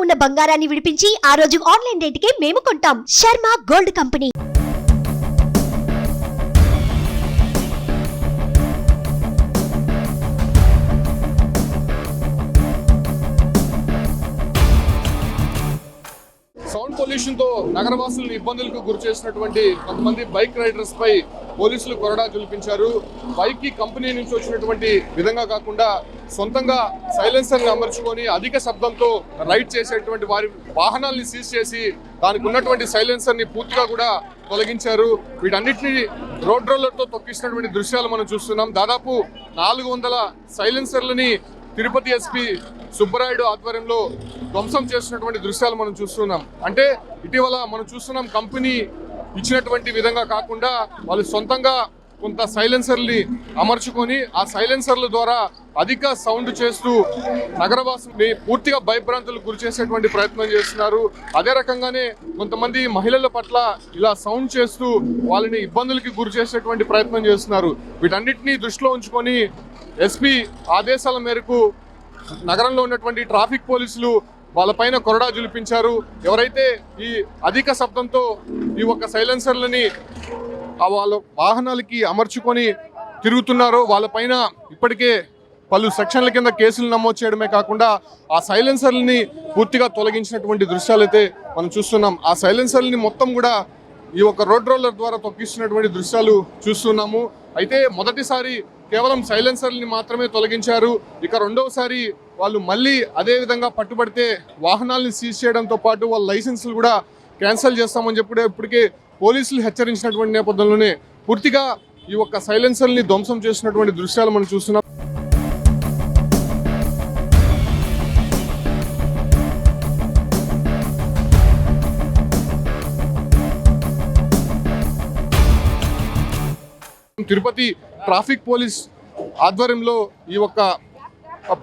ఉన్న బంగారాన్ని విడిపించి ఆ రోజు ఆన్లైన్ రేటుకే మేము కొంటాం. Sharma gold company. Sound pollution తో నగరవాసులను ఇబ్బందులకు గురి చేసినటువంటి కొంతమంది బైక్ రైడర్స్ పై పోలీసులు కొరడా జులిపించారు. బైక్ కి కంపెనీ నుంచి వచ్చినటువంటి విధంగా కాకుండా సొంతంగా సైలెన్సర్ ని అమర్చుకొని అధిక శబ్దంతో రైడ్ చేసేటువంటి వారి వాహనాల్ని సీజ్ చేసి దానికి ఉన్నటువంటి సైలెన్సర్ ని పూర్తిగా కూడా తొలగించారు. వీటన్నిటిని రోడ్ రోలర్తో తొక్కిస్తున్నటువంటి దృశ్యాలు మనం చూస్తున్నాం. దాదాపు 400 సైలెన్సర్లని తిరుపతి ఎస్పీ సుబ్బరాయుడు ఆధ్వర్యంలో ధ్వంసం చేసినటువంటి దృశ్యాలు మనం చూస్తున్నాం. అంటే ఇటీవల మనం చూస్తున్నాం కంపెనీ ఇచ్చినటువంటి విధంగా కాకుండా వాళ్ళు సొంతంగా కొంత సైలెన్సర్ని అమర్చుకొని ఆ సైలెన్సర్ల ద్వారా అధిక సౌండ్ చేస్తూ నగరవాసుల్ని పూర్తిగా భయభ్రాంతులకు గురి చేసేటువంటి ప్రయత్నం చేస్తున్నారు. అదే రకంగానే కొంతమంది మహిళల పట్ల ఇలా సౌండ్ చేస్తూ వాళ్ళని ఇబ్బందులకి గురి చేసేటువంటి ప్రయత్నం చేస్తున్నారు. వీటన్నిటినీ దృష్టిలో ఉంచుకొని ఎస్పీ ఆదేశాల మేరకు నగరంలో ఉన్నటువంటి ట్రాఫిక్ పోలీసులు వాళ్ళపైన కొరడా జులిపించారు. ఎవరైతే ఈ అధిక శబ్దంతో ఈ ఒక్క సైలెన్సర్లని వాళ్ళ వాహనాలకి అమర్చుకొని తిరుగుతున్నారో వాళ్ళపైన ఇప్పటికే పలు సెక్షన్ల కింద కేసులు నమోదు చేయడమే కాకుండా ఆ సైలెన్సర్లని పూర్తిగా తొలగించినటువంటి దృశ్యాలైతే మనం చూస్తున్నాం. ఆ సైలెన్సర్లని మొత్తం కూడా ఈ ఒక రోడ్ రోలర్ ద్వారా తొక్కిస్తున్నటువంటి దృశ్యాలు చూస్తున్నాము. అయితే మొదటిసారి కేవలం సైలెన్సర్ని మాత్రమే తొలగించారు. ఇక రెండవసారి వాళ్ళు మళ్ళీ అదే విధంగా పట్టుబడితే వాహనాలను సీజ్ చేయడంతో పాటు వాళ్ళ లైసెన్సులు కూడా క్యాన్సిల్ చేస్తామని చెప్పి ఇప్పటికే పోలీసులు హెచ్చరించినటువంటి నేపథ్యంలోనే పూర్తిగా ఈ ఒక్క సైలెన్సర్ని ధ్వంసం చేసినటువంటి దృశ్యాలు మనం చూస్తున్నాం. తిరుపతి ట్రాఫిక్ పోలీస్ ఆధ్వర్యంలో ఈ ఒక్క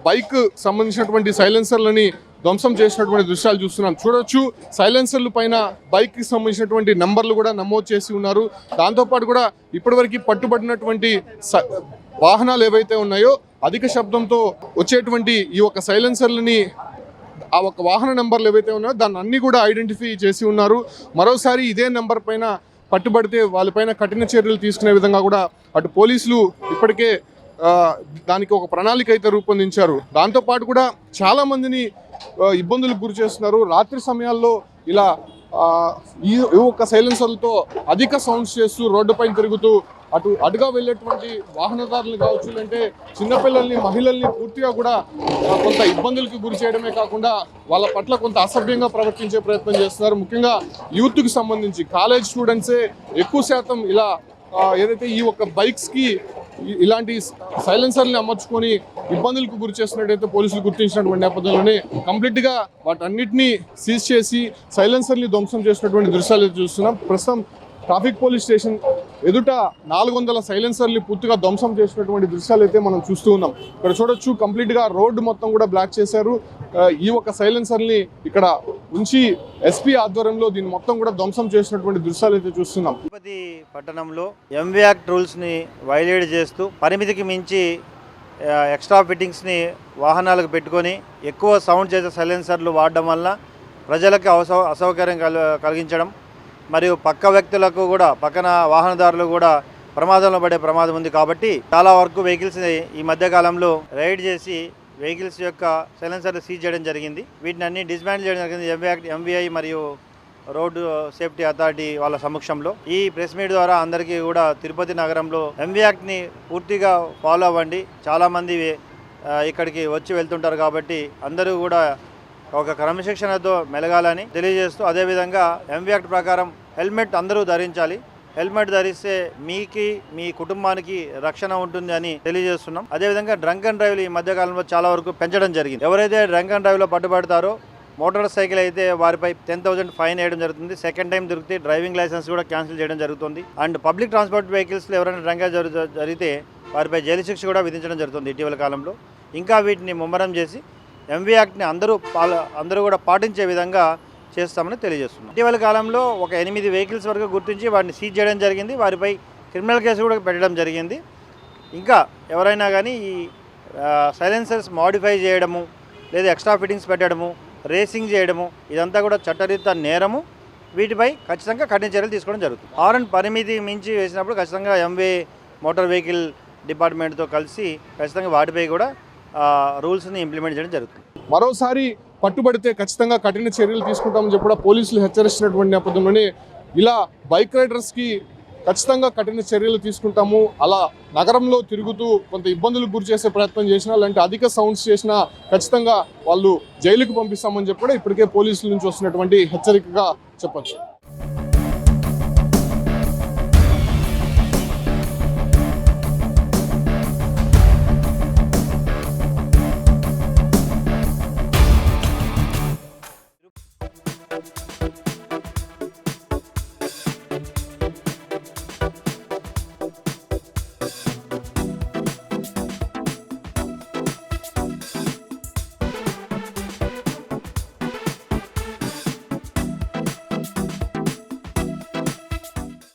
బైక్ సంబంధించినటువంటి సైలెన్సర్లని ధ్వంసం చేసినటువంటి దృశ్యాలు చూస్తున్నాం. చూడొచ్చు సైలెన్సర్ల పైన బైక్ కి సంబంధించినటువంటి నంబర్లు కూడా నమోదు చేసి ఉన్నారు. దాంతోపాటు కూడా ఇప్పటివరకు పట్టుబడినటువంటి వాహనాలు ఏవైతే ఉన్నాయో అధిక శబ్దంతో వచ్చేటువంటి ఈ ఒక్క సైలెన్సర్లని ఆ ఒక్క వాహన నెంబర్లు ఏవైతే ఉన్నాయో దాన్ని అన్ని కూడా ఐడెంటిఫై చేసి ఉన్నారు. మరోసారి ఇదే నెంబర్ పైన పట్టుబడితే వాళ్ళపైన కఠిన చర్యలు తీసుకునే విధంగా కూడా అటు పోలీసులు ఇప్పటికే దానికి ఒక ప్రణాళిక అయితే రూపొందించారు. దాంతోపాటు కూడా చాలా మందిని ఇబ్బందులకు గురి చేస్తున్నారు. రాత్రి సమయాల్లో ఇలా ఈ ఒక్క సైలెన్సర్లతో అధిక సౌండ్స్ చేస్తూ రోడ్డుపైన తిరుగుతూ అటుగా వెళ్ళేటువంటి వాహనదారులు కావచ్చు, అంటే చిన్నపిల్లల్ని మహిళల్ని పూర్తిగా కూడా కొంత ఇబ్బందులకు గురి చేయడమే కాకుండా వాళ్ళ పట్ల కొంత అసభ్యంగా ప్రవర్తించే ప్రయత్నం చేస్తున్నారు. ముఖ్యంగా యూత్కి సంబంధించి కాలేజ్ స్టూడెంట్సే ఎక్కువ శాతం ఇలా ఏదైతే ఈ ఒక్క బైక్స్కి ఇలాంటి సైలెన్సర్ని అమర్చుకొని ఇబ్బందులకు గురి చేస్తున్నట్టయితే పోలీసులు గుర్తించినటువంటి నేపథ్యంలోనే కంప్లీట్గా వాటన్నిటినీ సీజ్ చేసి సైలెన్సర్ని ధ్వంసం చేసినటువంటి దృశ్యాలు చూస్తున్నాం. ప్రస్తుతం ట్రాఫిక్ పోలీస్ స్టేషన్ ఎదుట 400 సైలెన్సర్లు పూర్తిగా ధ్వంసం చేసినటువంటి దృశ్యాలు అయితే మనం చూస్తూ ఉన్నాం. ఇక్కడ చూడొచ్చు కంప్లీట్గా రోడ్డు మొత్తం కూడా బ్లాక్ చేశారు. ఈ ఒక్క సైలెన్సర్ని ఇక్కడ ఉంచి ఎస్పీ ఆధ్వర్యంలో దీన్ని మొత్తం కూడా ధ్వంసం చేసినటువంటి దృశ్యాలు అయితే చూస్తున్నాం. తిరుపతి పట్టణంలో ఎంవీ యాక్ట్ రూల్స్ని వైలేట్ చేస్తూ పరిమితికి మించి ఎక్స్ట్రా ఫిట్టింగ్స్ని వాహనాలకు పెట్టుకొని ఎక్కువ సౌండ్ చేసే సైలెన్సర్లు వాడడం వల్ల ప్రజలకు అసౌకర్యం కలిగించడం మరియు పక్క వ్యక్తులకు కూడా పక్కన వాహనదారులు కూడా ప్రమాదంలో పడే ప్రమాదం ఉంది. కాబట్టి చాలా వరకు వెహికల్స్ని ఈ మధ్యకాలంలో రైడ్ చేసి వెహికల్స్ యొక్క సైలెన్సర్లు సీజ్ చేయడం జరిగింది. వీటిని అన్ని డిస్మాంటిల్ చేయడం జరిగింది ఎంవీఐ మరియు రోడ్డు సేఫ్టీ అథారిటీ వాళ్ళ సమక్షంలో. ఈ ప్రెస్ మీట్ ద్వారా అందరికీ కూడా తిరుపతి నగరంలో ఎంవీ యాక్ట్ని పూర్తిగా ఫాలో అవ్వండి. చాలామంది ఇక్కడికి వచ్చి వెళ్తుంటారు కాబట్టి అందరూ కూడా ఒక క్రమశిక్షణతో మెలగాలని తెలియజేస్తూ, అదేవిధంగా ఎంవీ యాక్ట్ ప్రకారం హెల్మెట్ అందరూ ధరించాలి. హెల్మెట్ ధరిస్తే మీ కుటుంబానికి రక్షణ ఉంటుంది అని తెలియజేస్తున్నాం. అదేవిధంగా డ్రంక్ అండ్ డ్రైవ్లు ఈ మధ్యకాలంలో చాలా వరకు పెంచడం జరిగింది. ఎవరైతే డ్రంక్ అండ్ డ్రైవ్లో పట్టుబడతారో మోటార్ సైకిల్ అయితే వారిపై 10,000 ఫైన్ వేయడం జరుగుతుంది. సెకండ్ టైం దొరికితే డ్రైవింగ్ లైసెన్స్ కూడా క్యాన్సిల్ చేయడం జరుగుతుంది. అండ్ పబ్లిక్ ట్రాన్స్పోర్ట్ వెహికల్స్లో ఎవరైనా డ్రంక్ జరిగితే వారిపై జైలు శిక్ష కూడా విధించడం జరుగుతుంది ఇటీవల కాలంలో. ఇంకా వీటిని ముమ్మరం చేసి ఎంవీ యాక్ట్ని అందరూ కూడా పాటించే విధంగా చేస్తామని తెలియజేస్తున్నాం. ఇటీవల కాలంలో ఒక 8 వెహికల్స్ వరకు గుర్తించి వాటిని సీజ్ చేయడం జరిగింది. వారిపై క్రిమినల్ కేసు కూడా పెట్టడం జరిగింది. ఇంకా ఎవరైనా కానీ ఈ సైలెన్సర్స్ మోడిఫై చేయడము లేదా ఎక్స్ట్రా ఫిట్టింగ్స్ పెట్టడము రేసింగ్ చేయడము ఇదంతా కూడా చట్టరీత్యా నేరము. వీటిపై ఖచ్చితంగా కఠిన చర్యలు తీసుకోవడం జరుగుతుంది. హారన్ పరిమితి మించి వేసినప్పుడు ఖచ్చితంగా ఎంవే మోటార్ వెహికల్ డిపార్ట్మెంట్తో కలిసి ఖచ్చితంగా వాటిపై కూడా రూల్స్ని ఇంప్లిమెంట్ చేయడం జరుగుతుంది. మరోసారి పట్టుబడితే ఖచ్చితంగా కఠిన చర్యలు తీసుకుంటామని చెప్పి కూడా పోలీసులు హెచ్చరిస్తున్నటువంటి నేపథ్యంలోనే ఇలా బైక్ రైడర్స్కి ఖచ్చితంగా కఠిన చర్యలు తీసుకుంటాము, అలా నగరంలో తిరుగుతూ కొంత ఇబ్బందులకు గురి చేసే ప్రయత్నం చేసినా అలాంటి అధిక సౌండ్స్ చేసినా ఖచ్చితంగా వాళ్ళు జైలుకు పంపిస్తామని చెప్పి కూడా ఇప్పటికే పోలీసుల నుంచి వస్తున్నటువంటి హెచ్చరికగా చెప్పొచ్చు.